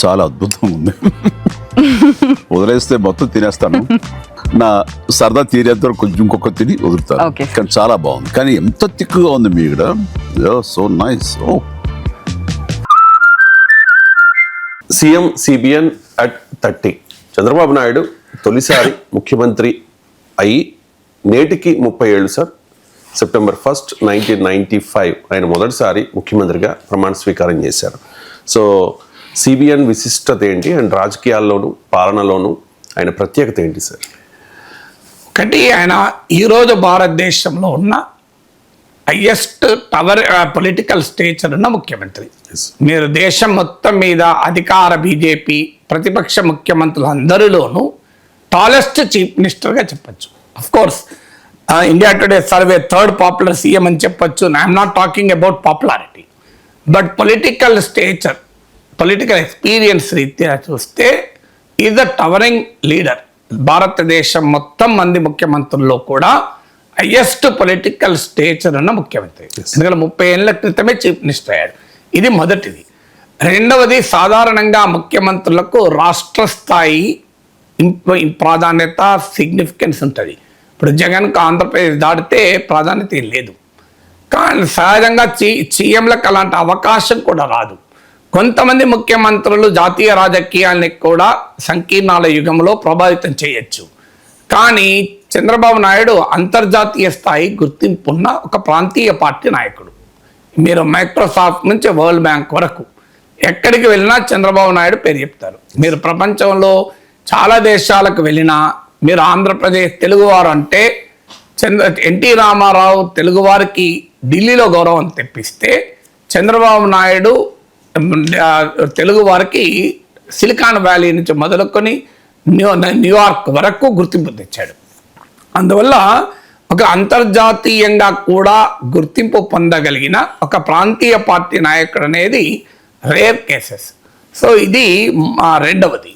చాలా అద్భుతంగా ఉంది. వదిలేస్తే మొత్తం తినేస్తాను, నా సరదా తీరేంత వరకు కొంచెం ఇంకొక తిని వదులుతాను. కానీ చాలా బాగుంది. కానీ ఎంత తిక్కుగా ఉంది మీ ఇక్కడ, so nice. CM CBN at 30. Chandrababu Naidu తొలిసారి ముఖ్యమంత్రి అయి నేటికి 30 ఏళ్ళు సార్. సెప్టెంబర్ 1, 1995 ఆయన మొదటిసారి ముఖ్యమంత్రిగా ప్రమాణ స్వీకారం చేశారు. సో సిబిఎన్ విశిష్టత ఏంటి అండ్ రాజకీయాల్లోనూ పాలనలోనూ ఆయన ప్రత్యేకత ఏంటి సార్? ఒకటి, ఆయన ఈరోజు భారతదేశంలో ఉన్న హైయెస్ట్ పొలిటికల్ స్టేచర్ ఉన్న ముఖ్యమంత్రి. మీరు దేశం మొత్తం మీద అధికార బీజేపీ ప్రతిపక్ష ముఖ్యమంత్రులు అందరిలోనూ టాలెస్ట్ చీఫ్ మినిస్టర్గా చెప్పచ్చు. Of course India today survey 3rd popular CM అని చెప్పొచ్చు. I'm not talking about popularity, but political stature, political experience రీత్యా చూస్తే ఈజ్ ద టవరింగ్ లీడర్. భారతదేశం మొత్తం మంది ముఖ్యమంత్రుల్లో కూడా హైయెస్ట్ పొలిటికల్ స్టేచర్ ఉన్న ముఖ్యమంత్రి. ఎందుకంటే 30 ఏళ్ల క్రితమే చీఫ్ మినిస్టర్ అయ్యాడు. ఇది మొదటిది. రెండవది, సాధారణంగా ముఖ్యమంత్రులకు రాష్ట్ర స్థాయి ప్రాధాన్యత, సిగ్నిఫికెన్స్ ఉంటుంది. ఇప్పుడు జగన్కు ఆంధ్రప్రదేశ్ దాటితే ప్రాధాన్యత ఏం లేదు. కానీ సహజంగా సీఎంలకు అలాంటి అవకాశం కూడా రాదు. కొంతమంది ముఖ్యమంత్రులు జాతీయ రాజకీయాల్ని కూడా సంకీర్ణాల యుగంలో ప్రభావితం చేయొచ్చు. కానీ చంద్రబాబు నాయుడు అంతర్జాతీయ స్థాయి గుర్తింపున్న ఒక ప్రాంతీయ పార్టీ నాయకుడు. మీరు మైక్రోసాఫ్ట్ నుంచి వరల్డ్ బ్యాంక్ వరకు ఎక్కడికి వెళ్ళినా చంద్రబాబు నాయుడు పేరు చెప్తారు. మీరు ప్రపంచంలో చాలా దేశాలకు వెళ్ళినా, మీరు ఆంధ్రప్రదేశ్ తెలుగువారు అంటే ఎన్టీ రామారావు తెలుగువారికి ఢిల్లీలో గౌరవం తెప్పిస్తే, చంద్రబాబు నాయుడు తెలుగు వారికి సిలికాన్ వ్యాలీ నుంచి మొదలుకొని న్యూయార్క్ వరకు గుర్తింపు తెచ్చాడు. అందువల్ల ఒక అంతర్జాతీయంగా కూడా గుర్తింపు పొందగలిగిన ఒక ప్రాంతీయ పార్టీ నాయకుడు అనేది రేర్ కేసెస్. సో ఇది రెండవది.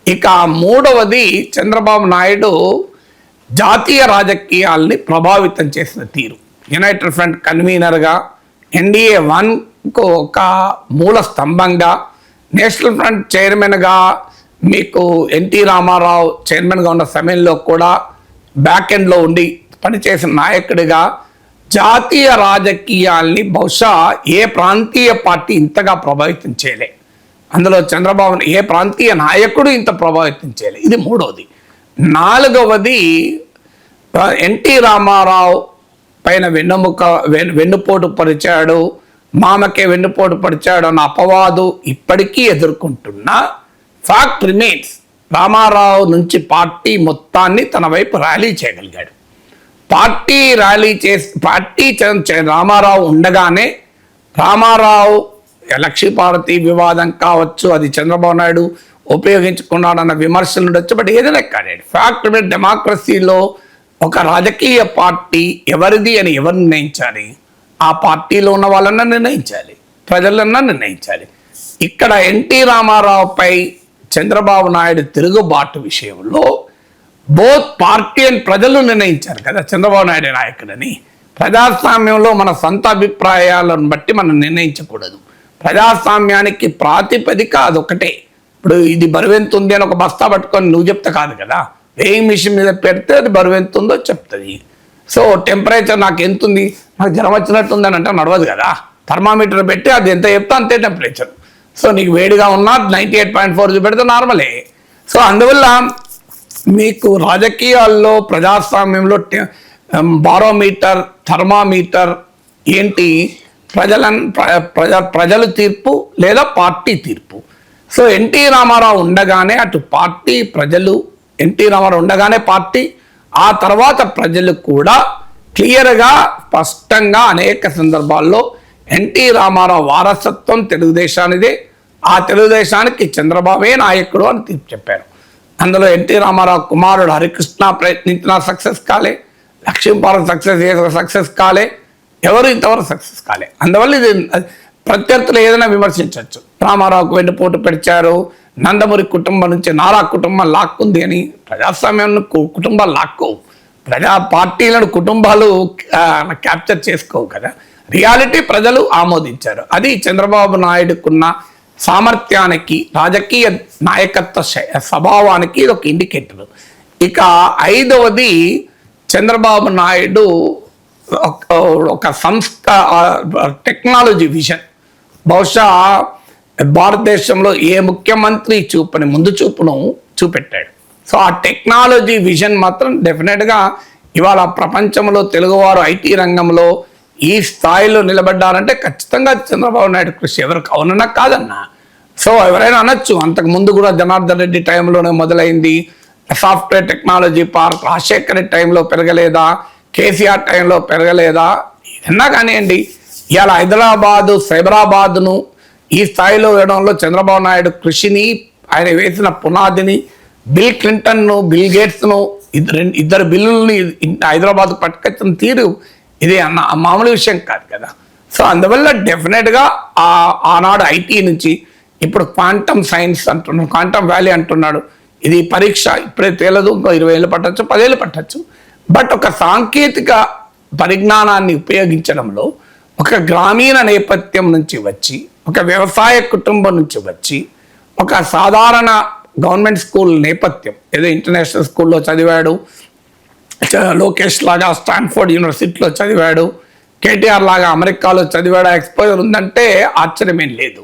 ఇక మూడవది, చంద్రబాబు నాయుడు జాతీయ రాజకీయాల్ని ప్రభావితం చేసిన తీరు. యునైటెడ్ ఫ్రంట్ కన్వీనర్గా, ఎన్డీఏ 1కు ఒక మూల స్తంభంగా, నేషనల్ ఫ్రంట్ చైర్మన్గా, మీకు ఎన్టీ రామారావు చైర్మన్గా ఉన్న సమయంలో కూడా బ్యాక్ ఎండ్లో ఉండి పనిచేసిన నాయకుడిగా జాతీయ రాజకీయాల్ని బహుశా ఏ ప్రాంతీయ పార్టీ ఇంతగా ప్రభావితం చేయలే. అందులో చంద్రబాబు ఏ ప్రాంతీయ నాయకుడు ఇంత ప్రభావితం చేయలే. ఇది మూడవది. నాలుగవది, ఎన్టీ రామారావు పైన వెన్నుపోటు పరిచాడు, మామకే వెన్నుపోటు పరిచాడు అన్న అపవాదు ఇప్పటికీ ఎదుర్కొంటున్న ఫ్యాక్ట్ రిమైన్స్. రామారావు నుంచి పార్టీ మొత్తాన్ని తన వైపు ర్యాలీ చేయగలిగాడు. పార్టీ రామారావు ఉండగానే, రామారావు లక్ష్మీపార్వతి వివాదం కావచ్చు, అది చంద్రబాబు నాయుడు ఉపయోగించుకున్నాడన్న విమర్శలు ఉండొచ్చు, బట్ ఏదైనా కానీ ఫ్యాక్ట్ డెమోక్రసీలో ఒక రాజకీయ పార్టీ ఎవరిది అని ఎవరు నిర్ణయించాలి? ఆ పార్టీలో ఉన్న వాళ్ళన్నా నిర్ణయించాలి, ప్రజలన్నా నిర్ణయించాలి. ఇక్కడ ఎన్టీ రామారావుపై చంద్రబాబు నాయుడు తిరుగుబాటు విషయంలో బోత్ పార్టీ అండ్ ప్రజలు నిర్ణయించారు కదా చంద్రబాబు నాయుడు నాయకుడని. ప్రజాస్వామ్యంలో మన సొంత అభిప్రాయాలను బట్టి మనం నిర్ణయించకూడదు. ప్రజాస్వామ్యానికి ప్రాతిపదిక అదొకటే. ఇప్పుడు ఇది బరువెంత ఉంది అని ఒక బస్తా పట్టుకొని నువ్వు చెప్తే కాదు కదా, వేయింగ్ మిషన్ మీద పెడితే అది బరువెంత ఉందో చెప్తుంది. సో టెంపరేచర్ నాకు ఎంత ఉంది, నాకు జ్వరం వచ్చినట్టుంది అని అంటే నడవదు కదా. థర్మామీటర్ పెట్టి అది ఎంత చెప్తా అంతే టెంపరేచర్. సో నీకు వేడిగా ఉన్నా 98.4 చూపెడితే నార్మలే. సో అందువల్ల మీకు రాజకీయాల్లో ప్రజాస్వామ్యంలో బారోమీటర్, థర్మామీటర్ ఏంటి? ప్రజలు తీర్పు లేదా పార్టీ తీర్పు. సో ఎన్టీ రామారావు ఉండగానే అటు పార్టీ, ప్రజలు, ఎన్టీ రామారావు ఉండగానే పార్టీ, ఆ తర్వాత ప్రజలు కూడా క్లియర్గా స్పష్టంగా అనేక సందర్భాల్లో ఎన్టీ రామారావు వారసత్వం తెలుగుదేశానిదే, ఆ తెలుగుదేశానికి చంద్రబాబే నాయకుడు అని తీర్పు చెప్పారు. అందులో ఎన్టీ రామారావు కుమారుడు హరికృష్ణ ప్రయత్నించినా సక్సెస్ కాలే, లక్ష్మీపార్వతి సక్సెస్ కాలే, ఎవరు ఇంతవరకు సక్సెస్ కాలే. అందువల్ల ఇది ప్రత్యర్థులు ఏదైనా విమర్శించవచ్చు. రామారావుకు వెన్నుపోటు పెడిచారు, నందమూరి కుటుంబం నుంచి నారా కుటుంబం లాక్కుంది అని. ప్రజాస్వామ్యాన్ని కుటుంబాలు లాక్కోవు, పార్టీలను కుటుంబాలు క్యాప్చర్ చేసుకోవు కదా. రియాలిటీ ప్రజలు ఆమోదించారు. అది చంద్రబాబు నాయుడుకున్న సామర్థ్యానికి, రాజకీయ నాయకత్వ స్వభావానికి ఇది ఒక ఇండికేటర్. ఇక 5వది చంద్రబాబు నాయుడు ఒక టెక్నాలజీ విజన్. బహుశా భారతదేశంలో ఏ ముఖ్యమంత్రి చూపని ముందు చూపును చూపెట్టాడు. సో ఆ టెక్నాలజీ విజన్ మాత్రం డెఫినెట్గా ఇవాళ ప్రపంచంలో తెలుగువారు ఐటీ రంగంలో ఈ స్థాయిలో నిలబడ్డారంటే ఖచ్చితంగా చంద్రబాబు నాయుడు కృషి. ఎవరికి అవునన్నా కాదన్నా. సో ఎవరైనా అనొచ్చు అంతకు ముందు కూడా జనార్దన్ రెడ్డి టైంలోనే మొదలైంది, software technology park Rajasekhar Reddy టైంలో పెరగలేదా, కేసీఆర్ టైంలో పెరగలేదా, ఏదన్నా కానివ్వండి. ఇవాళ హైదరాబాదు సైబరాబాద్ను ఈ స్థాయిలో వేయడంలో చంద్రబాబు నాయుడు కృషిని, ఆయన వేసిన పునాదిని, బిల్ క్లింటన్ను, బిల్ గేట్స్ను, ఇద్దరు బిల్లుల్ని హైదరాబాద్ పట్టుకొచ్చిన తీరు ఇది మామూలు విషయం కాదు కదా. సో అందువల్ల డెఫినెట్గా ఆనాడు ఐటీ నుంచి ఇప్పుడు క్వాంటమ్ సైన్స్ అంటున్నాడు, క్వాంటమ్ వ్యాలీ అంటున్నాడు. ఇది పరీక్ష ఇప్పుడే తేలదు, ఇంకో 20 ఏళ్ళు పట్టచ్చు, 10 ఏళ్ళు పట్టచ్చు. బట్ ఒక సాంకేతిక పరిజ్ఞానాన్ని ఉపయోగించడంలో ఒక గ్రామీణ నేపథ్యం నుంచి వచ్చి, ఒక వ్యవసాయ కుటుంబం నుంచి వచ్చి, ఒక సాధారణ గవర్నమెంట్ స్కూల్ నేపథ్యం, ఏదో ఇంటర్నేషనల్ స్కూల్లో చదివాడు, లోకేష్ లాగా స్టాన్ఫోర్డ్ యూనివర్సిటీలో చదివాడు, కేటీఆర్ లాగా అమెరికాలో చదివాడు, ఎక్స్పోజర్ ఉందంటే ఆశ్చర్యమేం లేదు.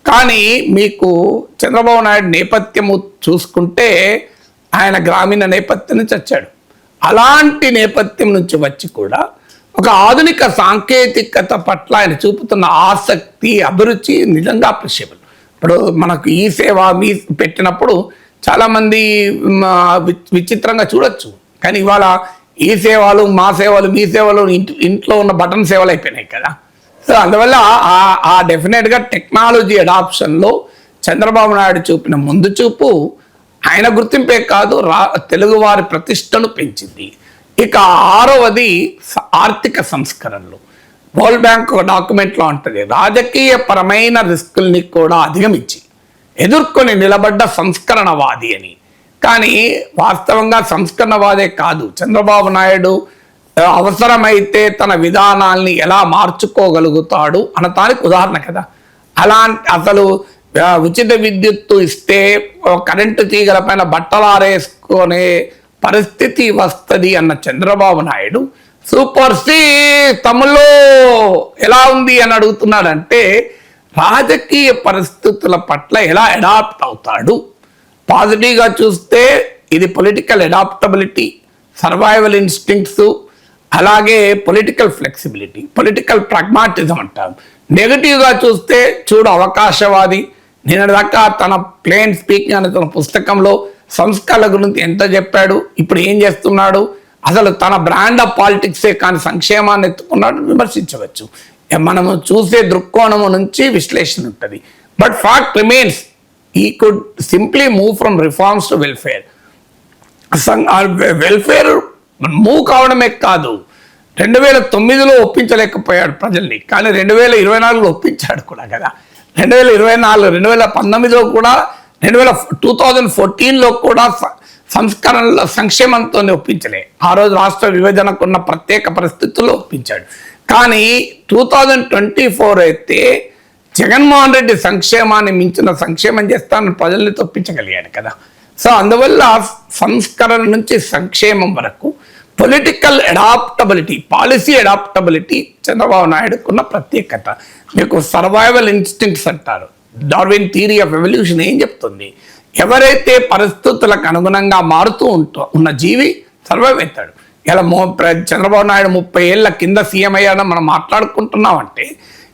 కానీ మీకు చంద్రబాబు నాయుడు నేపథ్యము చూసుకుంటే ఆయన గ్రామీణ నేపథ్యం నుంచి వచ్చాడు. అలాంటి నేపథ్యం నుంచి వచ్చి కూడా ఒక ఆధునిక సాంకేతికత పట్ల ఆయన చూపుతున్న ఆసక్తి, అభిరుచి నిజంగా అప్రిషియబుల్. ఇప్పుడు మనకు ఈ సేవ మీ పెట్టినప్పుడు చాలామంది విచిత్రంగా చూడొచ్చు. కానీ ఇవాళ ఈ సేవలు, మా సేవలు, మీ సేవలు ఇంట్లో ఉన్న బటన్ సేవలు అయిపోయినాయి కదా. సో అందువల్ల ఆ డెఫినెట్గా టెక్నాలజీ అడాప్షన్లో చంద్రబాబు నాయుడు చూపిన ముందు చూపు ఆయన గుర్తింపే కాదు, తెలుగువారి ప్రతిష్టను పెంచింది. ఇక 6వది ఆర్థిక సంస్కరణలు. వరల్డ్ బ్యాంక్ ఒక డాక్యుమెంట్లో ఉంటుంది, రాజకీయ పరమైన రిస్కుల్ని కూడా అధిగమించి ఎదుర్కొని నిలబడ్డ సంస్కరణవాది అని. కానీ వాస్తవంగా సంస్కరణవాదే కాదు, చంద్రబాబు నాయుడు అవసరమైతే తన విధానాల్ని ఎలా మార్చుకోగలుగుతాడు అనటానికి ఉదాహరణ కదా. అసలు ఉచిత విద్యుత్తు ఇస్తే కరెంటు తీగల పైన బట్టలారేసుకునే పరిస్థితి వస్తుంది అన్న చంద్రబాబు నాయుడు సూపర్ సి తమిళ్లో ఎలా ఉంది అని అడుగుతున్నాడంటే రాజకీయ పరిస్థితుల పట్ల ఎలా అడాప్ట్ అవుతాడు. పాజిటివ్గా చూస్తే ఇది పొలిటికల్ అడాప్టబిలిటీ, సర్వైవల్ ఇన్స్టింక్ట్స్, అలాగే పొలిటికల్ ఫ్లెక్సిబిలిటీ, పొలిటికల్ ప్రాగ్మాటిజం అంటాం. నెగటివ్గా చూస్తే చూడు అవకాశవాది. నిన్నదాకా తన ప్లేన్ స్పీకింగ్ అనే తన పుస్తకంలో సంస్కరణల గురించి ఎంత చెప్పాడు, ఇప్పుడు ఏం చేస్తున్నాడు, అసలు తన బ్రాండ్ ఆఫ్ పాలిటిక్సే కానీ సంక్షేమాన్ని ఎత్తుకున్నాడు విమర్శించవచ్చు. మనము చూసే దృక్కోణము నుంచి విశ్లేషణ ఉంటుంది. But fact remains he could simply move from reforms to welfare. Welfare move కావడమే కాదు, 2009లో ఒప్పించలేకపోయాడు ప్రజల్ని, కానీ 2024లో ఒప్పించాడు కూడా కదా. 2024, 2019లో కూడా, 2014లో కూడా సంస్కరణల సంక్షేమంతో ఒప్పించలే. ఆ రోజు రాష్ట్ర విభజనకున్న ప్రత్యేక పరిస్థితుల్లో ఒప్పించాడు. కానీ 2024 అయితే జగన్మోహన్ రెడ్డి సంక్షేమాన్ని మించిన సంక్షేమం చేస్తానని ప్రజల్ని తప్పించగలిగాడు కదా. సో అందువల్ల సంస్కరణ నుంచి సంక్షేమం వరకు political adaptability, policy adaptability Chandrababu నాయుడుకున్న ప్రత్యేకత. మీకు సర్వైవల్ ఇన్స్టింక్ట్స్ అంటారు. డార్విన్ థియరీ ఆఫ్ ఎవల్యూషన్ ఏం చెప్తుంది? ఎవరైతే పరిస్థితులకు అనుగుణంగా మారుతూ ఉన్న జీవి సర్వైవ్ అవుతాడు. ఇలా చంద్రబాబు నాయుడు 30 ఏళ్ల కింద సీఎం అయ్యాడని మనం మాట్లాడుకుంటున్నామంటే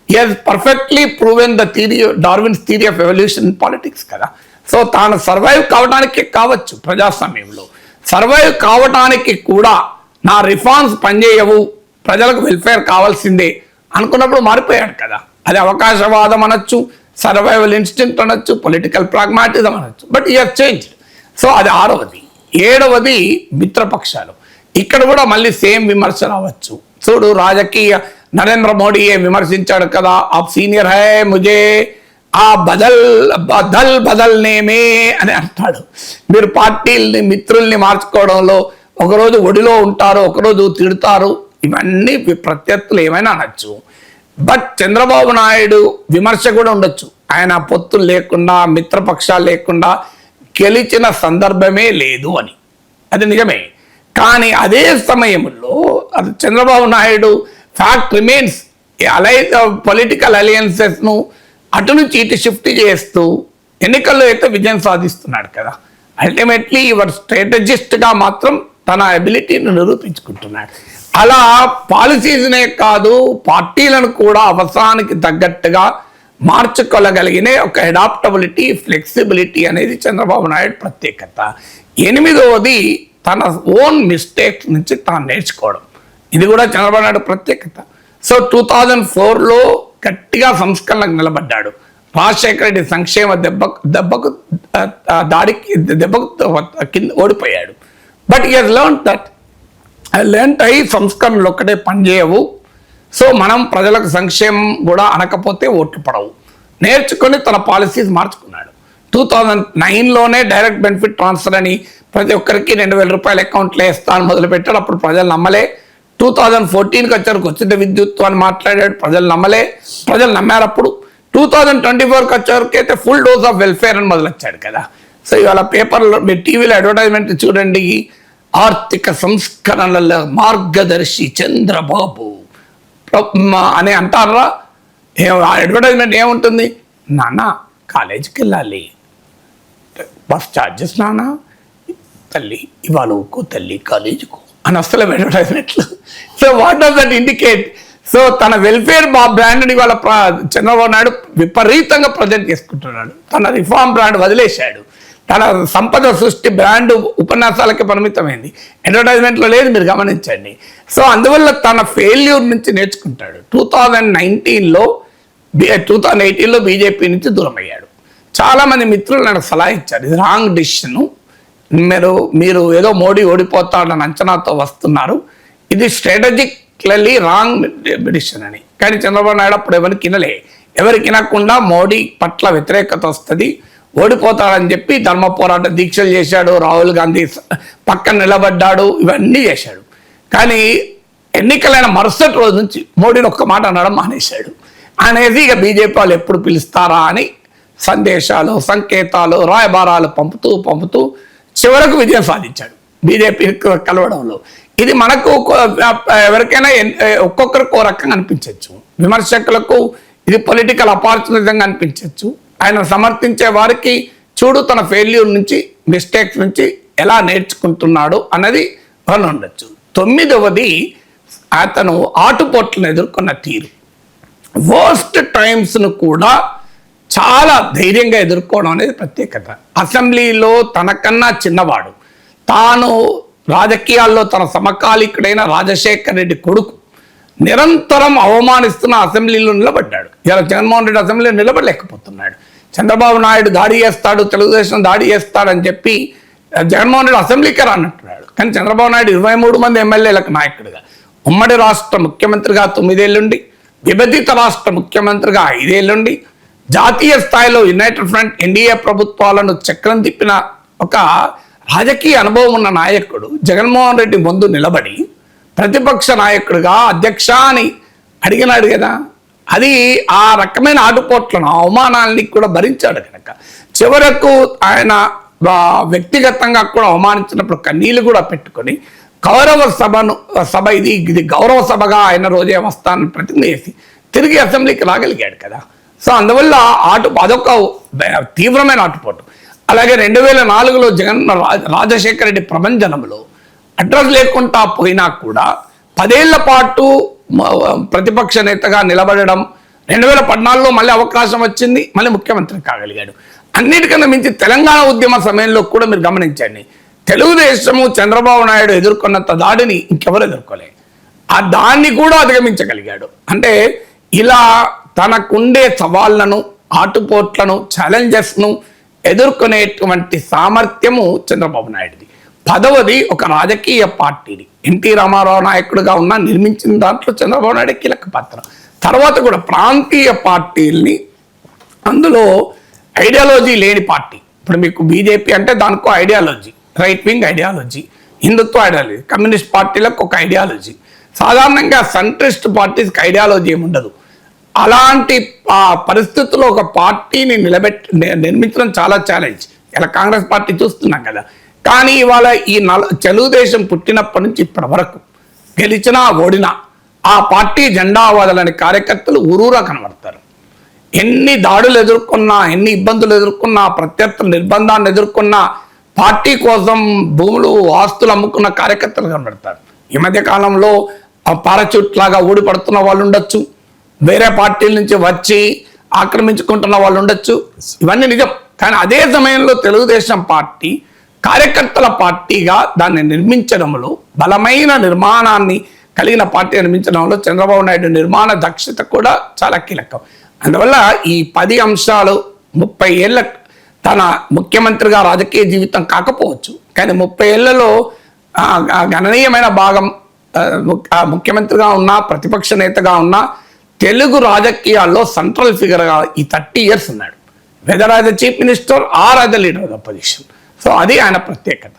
he has perfectly proven the theory, Darwin's theory of evolution in politics కదా. సో తాను సర్వైవ్ కావడానికి కావచ్చు, ప్రజాస్వామ్యంలో సర్వైవ్ కావడానికి కూడా నా రిఫార్మ్స్ పనిచేయవు, ప్రజలకు వెల్ఫేర్ కావాల్సిందే అనుకున్నప్పుడు మారిపోయాడు కదా. అది అవకాశవాదం అనొచ్చు, సర్వైవల్ ఇన్స్టింక్ట్ అనొచ్చు, పొలిటికల్ ప్రాగ్మాటిజం అనొచ్చు. But he has changed. So అది 6వది. 7వది మిత్రపక్షాలు. ఇక్కడ కూడా మళ్ళీ సేమ్ విమర్శ రావచ్చు. చూడు, రాజకీయ నరేంద్ర మోడీయే విమర్శించాడు కదా, ఆప్ సీనియర్ హై ముజే ఆ బదల్నేమే అని అంటాడు. మీరు పార్టీల్ని, మిత్రుల్ని మార్చుకోవడంలో ఒకరోజు ఒడిలో ఉంటారు, ఒకరోజు తిడతారు, ఇవన్నీ ప్రత్యర్థులు ఏమైనా అనొచ్చు. బట్ చంద్రబాబు నాయుడు విమర్శ కూడా ఉండొచ్చు. ఆయన పొత్తులు లేకుండా మిత్రపక్షాలు లేకుండా గెలిచిన సందర్భమే లేదు అని. అది నిజమే. కానీ అదే సమయంలో అది Chandrababu Naidu fact remains political అలయన్సెస్ను అటు నుంచి ఇటు షిఫ్ట్ చేస్తూ ఎన్నికల్లో అయితే విజయం సాధిస్తున్నాడు కదా. అల్టిమేట్లీ యువర్ స్ట్రాటజిస్ట్గా మాత్రం తన అబిలిటీని నిరూపించుకుంటున్నాడు. అలా పాలసీస్నే కాదు పార్టీలను కూడా అవసరానికి తగ్గట్టుగా మార్చుకోగలిగిన ఒక అడాప్టబిలిటీ, ఫ్లెక్సిబిలిటీ అనేది చంద్రబాబు నాయుడు ప్రత్యేకత. 8వది తన ఓన్ మిస్టేక్స్ నుంచి తాను నేర్చుకోవడం. ఇది కూడా చంద్రబాబు నాయుడు ప్రత్యేకత. సో 2004లో గట్టిగా సంస్కరణలకు నిలబడ్డాడు. రాజశేఖర రెడ్డి సంక్షేమ దెబ్బకు కింద ఓడిపోయాడు. But he has learn that అయి సంస్కరణలు ఒక్కటే పనిచేయవు. సో మనం ప్రజలకు సంక్షేమం కూడా అనకపోతే ఓట్లు పడవు. నేర్చుకొని తన పాలసీస్ మార్చుకున్నాడు. 2009లోనే డైరెక్ట్ బెనిఫిట్ ట్రాన్స్ఫర్ అని ప్రతి ఒక్కరికి 2000 రూపాయల అకౌంట్లో వేస్తాను మొదలుపెట్టాడు. అప్పుడు ప్రజలు నమ్మలే. 2014కి వచ్చారు ఉచిత విద్యుత్ అని మాట్లాడాడు. ప్రజలు నమ్మలే. ప్రజలు నమ్మారు. అప్పుడు 2024కి వచ్చేవరకు అయితే ఫుల్ డోస్ ఆఫ్ వెల్ఫేర్ అని మొదలొచ్చాడు కదా. సో ఇవాళ పేపర్లో మీరు టీవీలో అడ్వర్టైజ్మెంట్ చూడండి, ఆర్థిక సంస్కరణల మార్గదర్శి చంద్రబాబు అని అంటారా? అడ్వర్టైజ్మెంట్ ఏముంటుంది? నాన్న కాలేజీకి వెళ్ళాలి, బస్ ఛార్జెస్ నాన్న, తల్లి ఇవాళ ఊకో తల్లి కాలేజీకు అని వస్తలే అడ్వర్టైజ్మెంట్లు. So what does that indicate? So తన వెల్ఫేర్ బ్రాండ్ని ఇవాళ చంద్రబాబు నాయుడు విపరీతంగా ప్రజెంట్ చేసుకుంటున్నాడు. తన రిఫార్మ్ బ్రాండ్ వదిలేశాడు. తన సంపద సృష్టి బ్రాండ్ ఉపన్యాసాలకి పరిమితమైంది, అడ్వర్టైజ్మెంట్లో లేదు. మీరు గమనించండి. సో అందువల్ల తన ఫెయిల్యూర్ నుంచి నేర్చుకుంటాడు. 2018లో బీజేపీ నుంచి దూరం అయ్యాడు. చాలామంది మిత్రులు నాకు సలహా ఇచ్చారు, ఇది రాంగ్ డిసిషను, మీరు ఏదో మోడీ ఓడిపోతాడని అంచనాతో వస్తున్నారు, ఇది స్ట్రాటజిక్లీ రాంగ్ డిసిషన్ అని. కానీ చంద్రబాబు నాయుడు అప్పుడు ఎవరికి వినకుండా మోడీ పట్ల వ్యతిరేకత వస్తుంది, ఓడిపోతాడని చెప్పి ధర్మ పోరాట దీక్షలు చేశాడు, రాహుల్ గాంధీ పక్కన నిలబడ్డాడు, ఇవన్నీ చేశాడు. కానీ ఎన్నికలైన మరుసటి రోజు నుంచి మోడీని ఒక్క మాట అనడం మానేశాడు. అనేది ఇక బీజేపీ వాళ్ళు ఎప్పుడు పిలుస్తారా అని సందేశాలు, సంకేతాలు, రాయబారాలు పంపుతూ చివరకు విజయం సాధించాడు బీజేపీ కలవడంలో. ఇది మనకు ఎవరికైనా ఒక్కొక్కరికి ఓ రకంగా అనిపించవచ్చు. విమర్శకులకు ఇది పొలిటికల్ అపార్చునిటీగా అనిపించవచ్చు. ఆయన సమర్థించే వారికి చూడు తన ఫెయిల్యూర్ నుంచి, మిస్టేక్స్ నుంచి ఎలా నేర్చుకుంటున్నాడు అన్నది వాళ్ళు ఉండొచ్చు. 9వది అతను ఆటుపోట్లను ఎదుర్కొన్న తీరు. వర్స్ట్ టైమ్స్ను కూడా చాలా ధైర్యంగా ఎదుర్కోవడం అనేది ప్రత్యేకత. అసెంబ్లీలో తనకన్నా చిన్నవాడు, తాను రాజకీయాల్లో తన సమకాలీకుడైన రాజశేఖర రెడ్డి కొడుకు నిరంతరం అవమానిస్తున్న అసెంబ్లీలో నిలబడ్డాడు. ఇలా జగన్మోహన్ రెడ్డి అసెంబ్లీలో నిలబడలేకపోతున్నాడు. చంద్రబాబు నాయుడు దాడి చేస్తాడు, తెలుగుదేశం దాడి చేస్తాడని చెప్పి జగన్మోహన్ రెడ్డి అసెంబ్లీకి రానట్టున్నాడు. కానీ చంద్రబాబు నాయుడు 23 మంది ఎమ్మెల్యేలకు నాయకుడిగా, ఉమ్మడి రాష్ట్ర ముఖ్యమంత్రిగా 9 ఏళ్ళుండి, విభజిత రాష్ట్ర ముఖ్యమంత్రిగా 5 ఏళ్ళుండి, జాతీయ స్థాయిలో యునైటెడ్ ఫ్రంట్ ఎన్డీఏ ప్రభుత్వాలను చక్రం తిప్పిన ఒక రాజకీయ అనుభవం ఉన్న నాయకుడు జగన్మోహన్ రెడ్డి ముందు నిలబడి ప్రతిపక్ష నాయకుడిగా అధ్యక్ష అని అడిగినాడు కదా. అది ఆ రకమైన ఆటుపోట్లను, అవమానాలని కూడా భరించాడు కనుక చివరకు ఆయన వ్యక్తిగతంగా కూడా అవమానించినప్పుడు కన్నీళ్ళు కూడా పెట్టుకొని గౌరవ సభ ఇది గౌరవ సభగా ఆయన రోజే వస్తానని ప్రతిజ్ఞ చేసి తిరిగి అసెంబ్లీకి రాగలిగాడు కదా. సో అందువల్ల అదొక తీవ్రమైన ఆటుపోటు. అలాగే 2004లో రాజశేఖర రెడ్డి ప్రభంజనంలో అడ్రస్ లేకుండా పోయినా కూడా 10 ఏళ్ల పాటు ప్రతిపక్ష నేతగా నిలబడడం, 2014లో మళ్ళీ అవకాశం వచ్చింది, మళ్ళీ ముఖ్యమంత్రి కాగలిగాడు. అన్నిటికన్నా మించి తెలంగాణ ఉద్యమ సమయంలో కూడా మీరు గమనించండి, తెలుగుదేశము చంద్రబాబు నాయుడు ఎదుర్కొన్నంత దాడిని ఇంకెవరు ఎదుర్కోలే. ఆ దాన్ని కూడా అధిగమించగలిగాడు. అంటే ఇలా తనకుండే సవాళ్లను, ఆటుపోట్లను, ఛాలెంజెస్ను ఎదుర్కొనేటువంటి సామర్థ్యము చంద్రబాబు నాయుడుది. 10వది ఒక రాజకీయ పార్టీని ఎన్టీ రామారావు నాయకుడిగా ఉన్న నిర్మించిన దాంట్లో చంద్రబాబు నాయుడు కీలక పాత్ర. తర్వాత కూడా ప్రాంతీయ పార్టీల్ని, అందులో ఐడియాలజీ లేని పార్టీ, ఇప్పుడు మీకు బీజేపీ అంటే దానికో ఐడియాలజీ, రైట్ వింగ్ ఐడియాలజీ, హిందుత్వ ఐడియాలజీ, కమ్యూనిస్ట్ పార్టీలకు ఒక ఐడియాలజీ. సాధారణంగా సెంట్రిస్ట్ పార్టీస్కి ఐడియాలజీ ఏమి ఉండదు. అలాంటి పరిస్థితుల్లో ఒక పార్టీని నిర్మించడం చాలా ఛాలెంజ్. ఇలా కాంగ్రెస్ పార్టీ చూస్తున్నాం కదా. కానీ ఇవాళ ఈ తెలుగుదేశం పుట్టినప్పటి నుంచి ఇప్పటి వరకు గెలిచినా ఓడినా ఆ పార్టీ జెండా వదలని కార్యకర్తలు ఊరూరా కనబడతారు. ఎన్ని దాడులు ఎదుర్కొన్నా, ఎన్ని ఇబ్బందులు ఎదుర్కొన్నా, ప్రత్యర్థుల నిర్బంధాన్ని ఎదుర్కొన్నా పార్టీ కోసం భూములు ఆస్తులు అమ్ముకున్న కార్యకర్తలు కనబడతారు. ఈ మధ్య కాలంలో పారాచూట్ లాగా ఊడిపడుతున్న వాళ్ళు ఉండొచ్చు, వేరే పార్టీల నుంచి వచ్చి ఆక్రమించుకుంటున్న వాళ్ళు ఉండొచ్చు, ఇవన్నీ నిజం. కానీ అదే సమయంలో తెలుగుదేశం పార్టీ కార్యకర్తల పార్టీగా దాన్ని నిర్మించడంలో, బలమైన నిర్మాణాన్ని కలిగిన పార్టీ నిర్మించడంలో చంద్రబాబు నాయుడు నిర్మాణ దక్షత కూడా చాలా కీలకం. అందువల్ల ఈ 10 అంశాలు 30 ఏళ్ళ తన ముఖ్యమంత్రిగా రాజకీయ జీవితం కాకపోవచ్చు, కానీ 30 ఏళ్లలో గణనీయమైన భాగం ముఖ్యమంత్రిగా ఉన్నా, ప్రతిపక్ష నేతగా ఉన్నా, తెలుగు రాజకీయాల్లో సెంట్రల్ ఫిగర్గా ఈ 30 years ఉన్నాడు. Whether as the chief minister or as the leader of the opposition. So అది ఆయన ప్రత్యేకత.